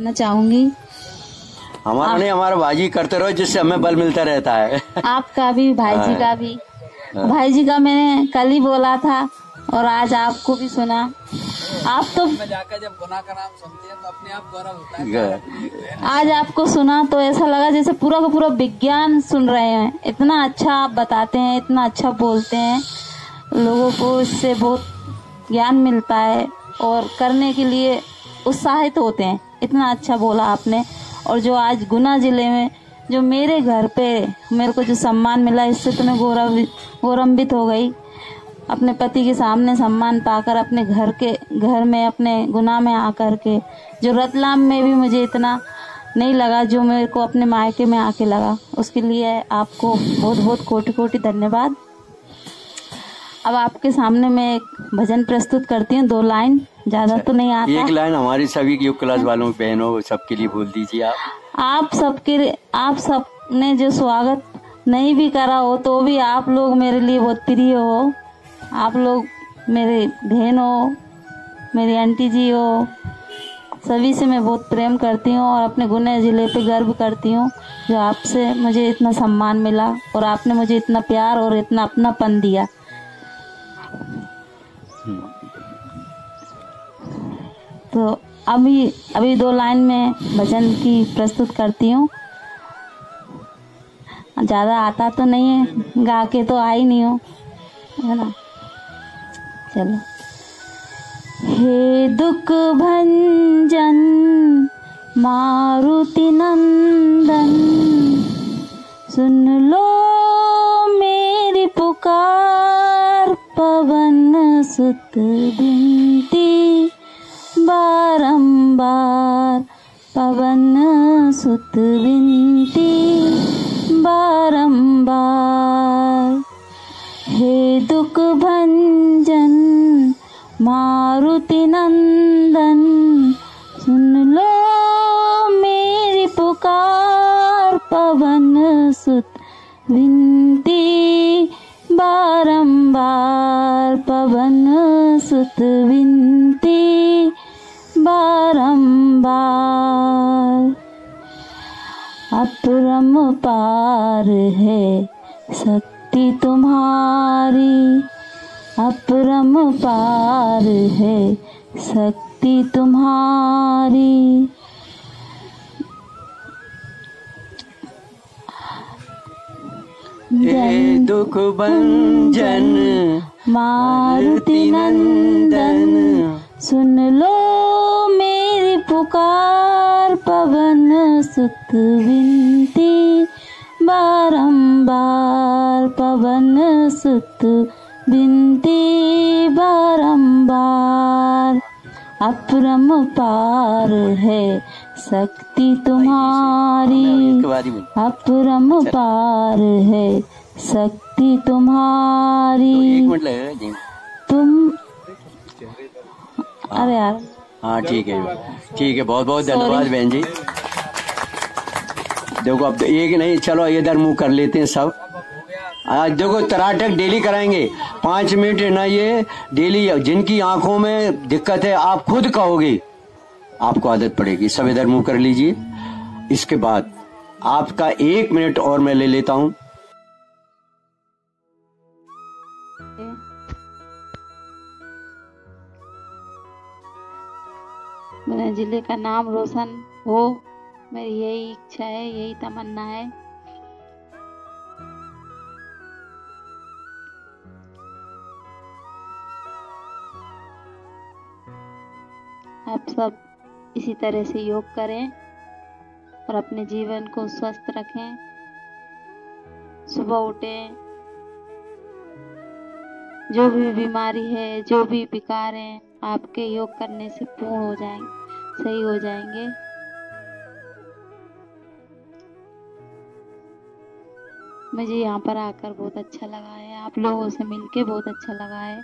करना चाहूंगी। हमारा नहीं, हमारा भाई करते रहो, जिससे हमें बल मिलता रहता है। आपका भी, भाई जी का भी। भाई जी का मैंने कल ही बोला था और आज आपको भी सुना। आप तो में जाकर जब गुनाह का नाम सुनते हैं तो अपने आप गौरव होता है। आज आपको सुना तो ऐसा लगा जैसे पूरा का पूरा विज्ञान सुन रहे हैं। इतना अच्छा आप बताते हैं, इतना अच्छा बोलते हैं, लोगों को इससे बहुत ज्ञान मिलता है और करने के लिए उत्साहित होते हैं। इतना अच्छा बोला आपने। और जो आज गुना जिले में जो मेरे घर पे मेरे को जो सम्मान मिला, इससे तो मैं गौरवान्वित हो गई। अपने पति के सामने सम्मान पाकर, अपने घर में अपने गुना में आकर के, जो रतलाम में भी मुझे इतना नहीं लगा जो मेरे को अपने मायके में आके लगा, उसके लिए आपको बहुत बहुत कोटि कोटि धन्यवाद। अब आपके सामने मैं एक भजन प्रस्तुत करती हूँ, 2 लाइन, ज्यादा तो नहीं आता। 1 लाइन हमारी सभी योग क्लास वालों बहनों सबके लिए बोल दीजिए आप सबने जो स्वागत नहीं भी करा हो तो भी आप लोग मेरे लिए बहुत प्रिय हो। आप लोग मेरे बहन हो, मेरी आंटी जी हो, सभी से मैं बहुत प्रेम करती हूँ और अपने गुना जिले पे गर्व करती हूँ जो आपसे मुझे इतना सम्मान मिला और आपने मुझे इतना प्यार और इतना अपनापन दिया। तो अभी 2 लाइन में भजन की प्रस्तुत करती हूँ। ज़्यादा आता तो नहीं है, गा के तो आई नहीं हो, है ना। चलो। हे दुख भंजन मारुति नंदन, सुन लो मेरी पुकार, पवन सुत विनती बारंबार, पवन सुत विनती बारंबार। हे दुख भंजन मारुति नंदन, सुन लो मेरी पुकार, पवन सुत विनती बारंबार, पवन सुत विनती बारंबार। अपरंपार है शक्ति तुम्हारी, अपरंपार है शक्ति तुम्हारी। हे दुख भंजन मारुति नंदन, सुन लो मेरी पुकार, पवन सुत विनती बारंबार, पवन सुत विनती बारंबार। अपरंपार है शक्ति तुम्हारी, अपरंपार है शक्ति तुम्हारी। तुम अरे यार, हाँ ठीक है, बहुत बहुत धन्यवाद बहन जी। देखो अब एक नहीं, चलो इधर मुंह कर लेते हैं सब। आज देखो तराटक डेली कराएंगे, 5 मिनट ना, ये डेली। जिनकी आंखों में दिक्कत है आप खुद कहोगे, आपको आदत पड़ेगी। सब इधर मुंह कर लीजिए। इसके बाद आपका 1 मिनट और मैं ले लेता हूं। मेरे जिले का नाम रोशन हो, मेरी यही इच्छा है, यही तमन्ना है। आप सब इसी तरह से योग करें और अपने जीवन को स्वस्थ रखें। सुबह उठें, जो भी बीमारी है, जो भी विकार है, आपके योग करने से पूर्ण हो जाएंगे, सही हो जाएंगे। मुझे यहाँ पर आकर बहुत अच्छा लगा है, आप लोगों से मिलके बहुत अच्छा लगा है।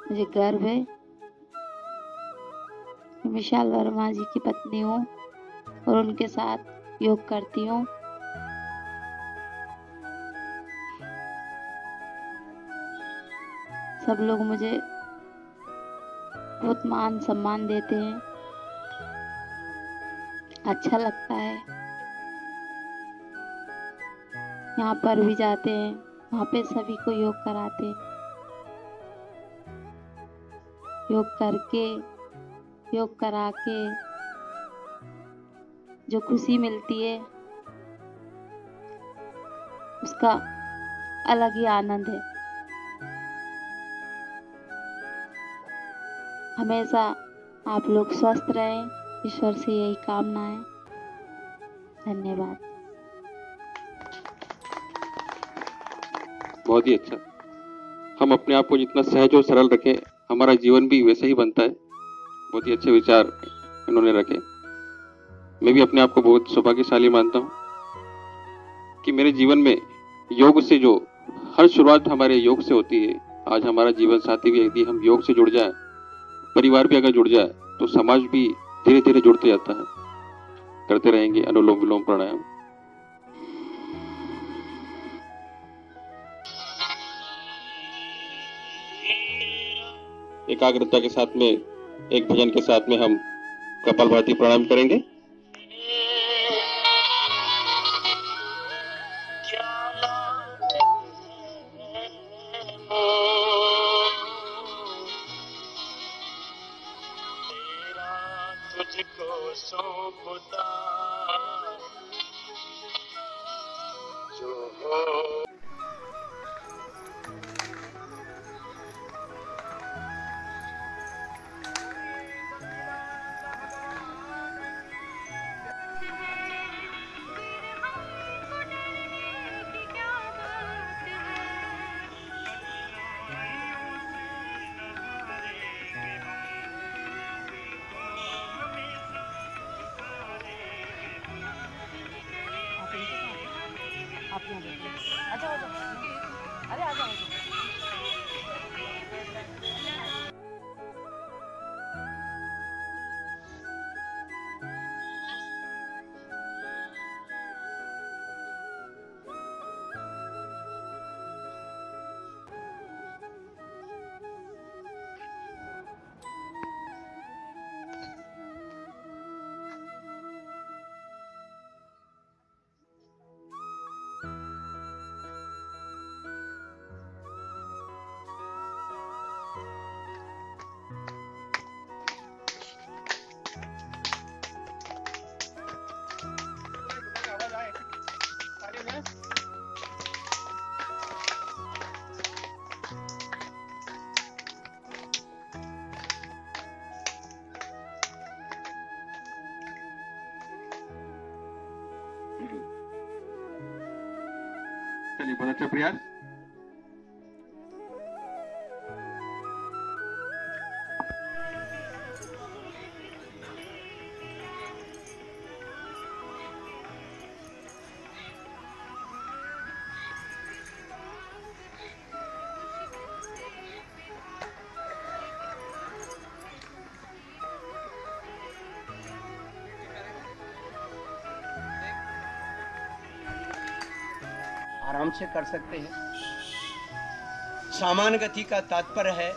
मुझे गर्व है, विशाल वर्मा जी की पत्नी हूँ और उनके साथ योग करती हूँ। सब लोग मुझे बहुत मान सम्मान देते हैं, अच्छा लगता है। यहाँ पर भी जाते हैं, वहाँ पे सभी को योग कराते हैं। योग करके, योग करा के जो खुशी मिलती है उसका अलग ही आनंद है। हमेशा आप लोग स्वस्थ रहें, ईश्वर से यही कामना है। धन्यवाद। बहुत ही अच्छा। हम अपने आप को जितना सहज और सरल रखें, हमारा जीवन भी वैसे ही बनता है। बहुत ही अच्छे विचार इन्होंने रखे। मैं भी अपने आप को बहुत सौभाग्यशाली मानता हूँ कि मेरे जीवन में योग से जो हर शुरुआत हमारे योग से होती है। आज हमारा जीवन साथी भी यदि हम योग से जुड़ जाए, परिवार भी अगर जुड़ जाए, तो समाज भी धीरे धीरे जुड़ते जाता है। करते रहेंगे अनुलोम विलोम प्राणायाम। एकाग्रता के साथ में एक भजन के साथ में हम कपालभाति प्राणायाम करेंगे। तुझको सौंपता जो हो। चलिए, बहुत अच्छा प्रयास। आराम से कर सकते हैं। सामान्य गति का तात्पर्य है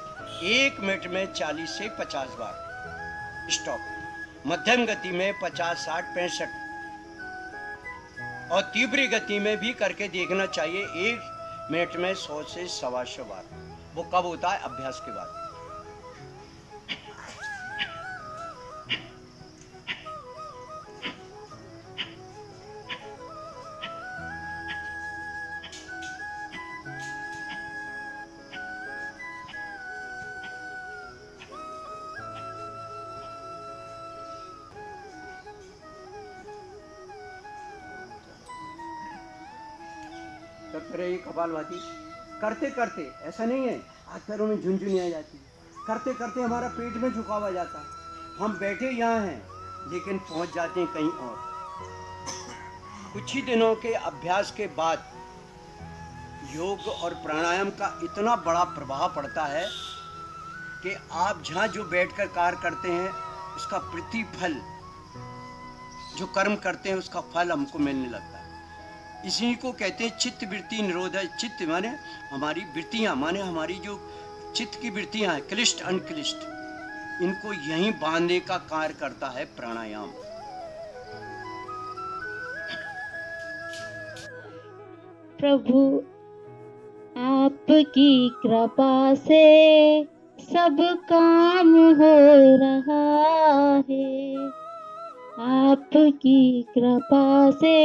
1 मिनट में 40 से 50 बार स्टॉप। मध्यम गति में 50, 60, 65 और तीव्र गति में भी करके देखना चाहिए 1 मिनट में 100 से 125 बार। वो कब होता है? अभ्यास के बाद। करते रहिए कपालभाति। करते करते ऐसा नहीं है हाथ पैरों में झुनझुनी आ जाती है। करते करते हमारा पेट में झुकाव आ जाता है। हम बैठे यहाँ हैं लेकिन पहुँच जाते हैं कहीं और। कुछ ही दिनों के अभ्यास के बाद योग और प्राणायाम का इतना बड़ा प्रभाव पड़ता है कि आप जहाँ जो बैठकर कार्य करते हैं उसका प्रतिफल, जो कर्म करते हैं उसका फल हमको मिलने लगता है। इसी को कहते हैं चित्त वृत्ति निरोध। चित्त माने हमारी वृत्तियाँ, माने हमारी जो चित्त की वृत्तियाँ हैं, क्लिष्ट अनक्लिष्ट, इनको यहीं बांधने का कार्य करता है प्राणायाम। प्रभु आपकी कृपा से सब काम हो रहा है, आपकी कृपा से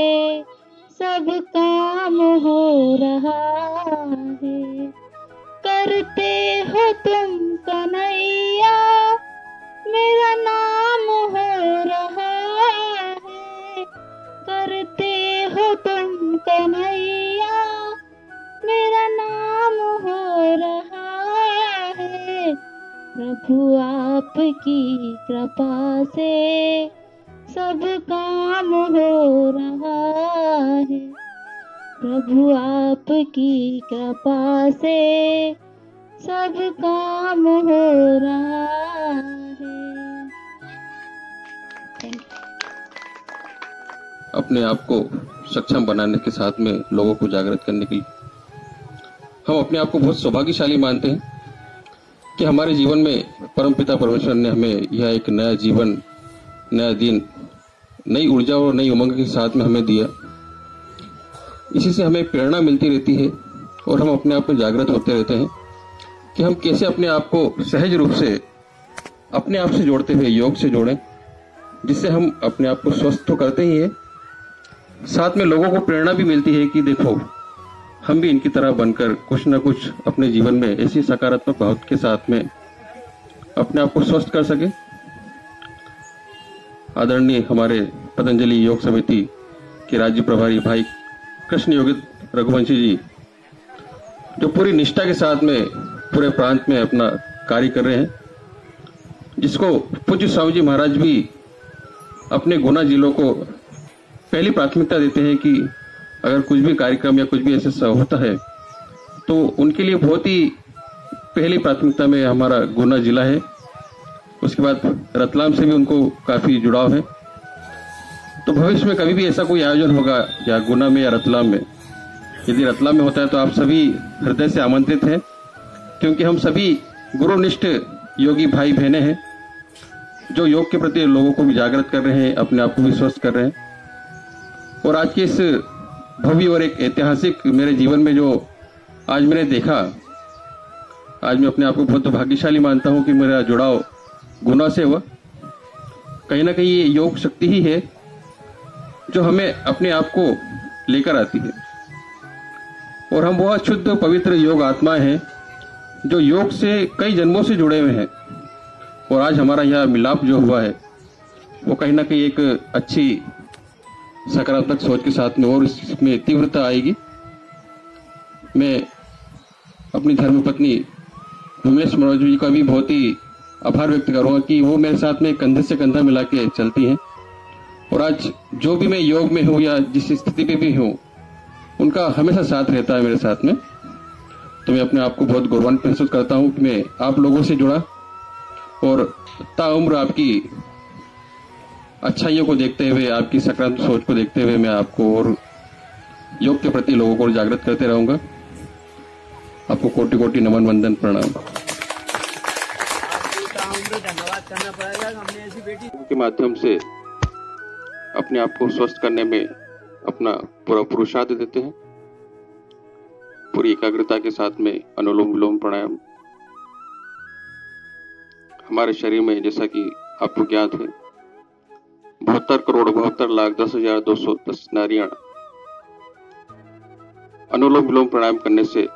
सब काम हो रहा है। करते हो तुम कन्हैया मेरा नाम हो रहा है, करते हो तुम कन्हैया मेरा नाम हो रहा है। प्रभु आपकी कृपा से सब काम हो रहा है, प्रभु आपकी कृपा से सब काम हो रहा है। Thank you. अपने आप को सक्षम बनाने के साथ में लोगों को जागृत करने के लिए हम अपने आप को बहुत सौभाग्यशाली मानते हैं कि हमारे जीवन में परमपिता परमेश्वर ने हमें यह एक नया जीवन, नया दिन, नई ऊर्जा और नई उमंग के साथ में हमें दिया। इसी से हमें प्रेरणा मिलती रहती है और हम अपने आप में जागृत होते रहते हैं कि हम कैसे अपने आप को सहज रूप से अपने आप से जोड़ते हुए योग से जोड़ें, जिससे हम अपने आप को स्वस्थ तो करते ही हैं, साथ में लोगों को प्रेरणा भी मिलती है कि देखो हम भी इनकी तरह बनकर कुछ न कुछ अपने जीवन में ऐसी सकारात्मक भाव के साथ में अपने आप को स्वस्थ कर सके। आदरणीय हमारे पतंजलि योग समिति के राज्य प्रभारी भाई कृष्ण योगित रघुवंशी जी, जो पूरी निष्ठा के साथ में पूरे प्रांत में अपना कार्य कर रहे हैं, जिसको पूज्य स्वामी जी महाराज भी अपने गुना जिलों को पहली प्राथमिकता देते हैं कि अगर कुछ भी कार्यक्रम या कुछ भी ऐसा होता है तो उनके लिए बहुत ही पहली प्राथमिकता में हमारा गुना जिला है। उसके बाद रतलाम से भी उनको काफी जुड़ाव है। तो भविष्य में कभी भी ऐसा कोई आयोजन होगा या गुना में या रतलाम में, यदि रतलाम में होता है तो आप सभी हृदय से आमंत्रित हैं, क्योंकि हम सभी गुरुनिष्ठ योगी भाई बहनें हैं जो योग के प्रति लोगों को भी जागृत कर रहे हैं, अपने आप को भी स्वस्थ कर रहे हैं। और आज के इस भव्य और एक ऐतिहासिक मेरे जीवन में जो आज मैंने देखा, आज मैं अपने आप को बहुत भाग्यशाली मानता हूं कि मेरा जुड़ाव गुना से हुआ। कहीं ना कहीं ये योग शक्ति ही है जो हमें अपने आप को लेकर आती है, और हम बहुत शुद्ध पवित्र योग आत्माएं हैं जो योग से कई जन्मों से जुड़े हुए हैं। और आज हमारा यह मिलाप जो हुआ है वो कहीं ना कहीं एक अच्छी सकारात्मक सोच के साथ में और इसमें तीव्रता आएगी। मैं अपनी धर्मपत्नी उमेश मनोज जी का भी बहुत ही आभार व्यक्त करूंगा कि वो मेरे साथ में कंधे से कंधा मिला के चलती हैं, और आज जो भी मैं योग में हूँ या जिस स्थिति पे भी हूँ उनका हमेशा साथ रहता है मेरे साथ में। तो मैं अपने आप को बहुत गौरवान्वित महसूस करता हूँ कि मैं आप लोगों से जुड़ा, और ताउम्र आपकी अच्छाइयों को देखते हुए, आपकी सकारात्मक सोच को देखते हुए मैं आपको और योग के प्रति लोगों को जागृत करते रहूंगा। आपको कोटि कोटि नमन वंदन प्रणाम। धन्यवाद करना पड़ेगा, हमने ऐसी बेटी के माध्यम से अपने आप को स्वस्थ करने में अपना पूरा पुरुषार्थ देते हैं। पूरी एकाग्रता के साथ में अनुलोम विलोम प्राणायाम हमारे शरीर में, जैसा कि आपको ज्ञात है, 72 करोड़ 72 लाख 10,210 नारियां अनुलोम विलोम प्राणायाम करने से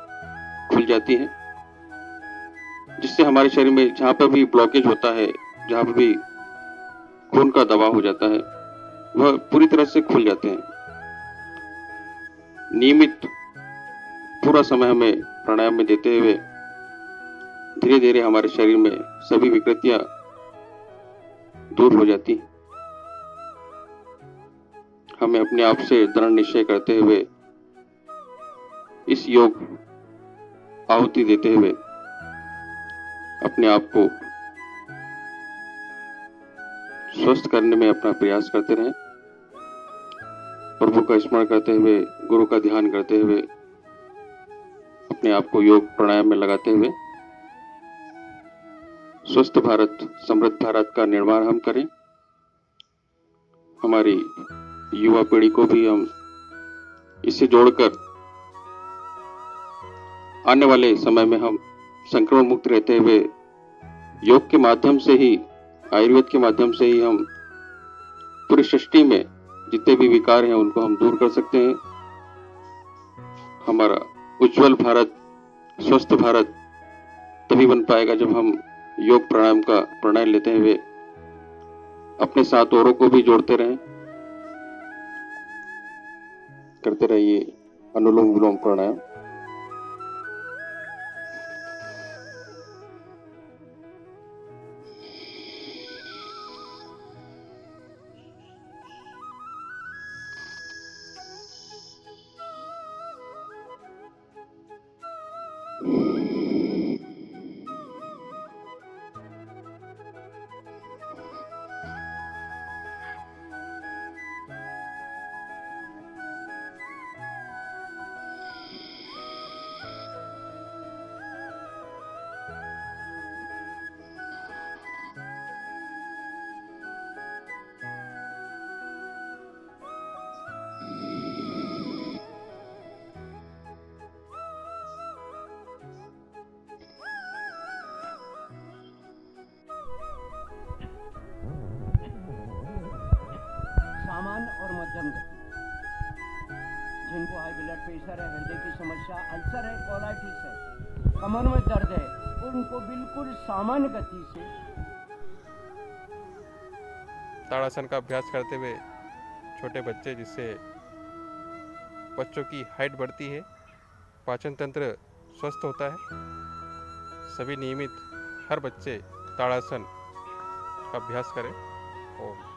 खुल जाती हैं, जिससे हमारे शरीर में जहां पर भी ब्लॉकेज होता है, जहां पर भी खून का दबाव हो जाता है, वह पूरी तरह से खुल जाते हैं। नियमित पूरा समय हमें प्राणायाम में देते हुए धीरे धीरे हमारे शरीर में सभी विकृतियां दूर हो जाती हैं। हमें अपने आप से दृढ़ निश्चय करते हुए इस योग आहुति देते हुए अपने आप को स्वस्थ करने में अपना प्रयास करते रहें। प्रभु का स्मरण करते हुए, गुरु का ध्यान करते हुए, अपने आप को योग प्राणायाम में लगाते हुए स्वस्थ भारत, समृद्ध भारत का निर्माण हम करें। हमारी युवा पीढ़ी को भी हम इससे जोड़कर आने वाले समय में हम संक्रमण मुक्त रहते हुए योग के माध्यम से ही, आयुर्वेद के माध्यम से ही हम पूरी सृष्टि में जितने भी विकार हैं उनको हम दूर कर सकते हैं। हमारा उज्जवल भारत, स्वस्थ भारत तभी बन पाएगा जब हम योग प्राणायाम का प्रणय लेते हुए अपने साथ औरों को भी जोड़ते रहें। करते रहिए अनुलोम विलोम प्राणायाम। सामान्य और मध्यम गति, जिनको हाई ब्लड प्रेशर है, हृदय की समस्या, अल्सर है, कोलाइटिस है, कमर में दर्द है, उनको बिल्कुल सामान्य गति से ताड़ासन का अभ्यास करते हुए छोटे बच्चे, जिससे बच्चों की हाइट बढ़ती है, पाचन तंत्र स्वस्थ होता है। सभी नियमित हर बच्चे ताड़ासन का अभ्यास करें। ओम।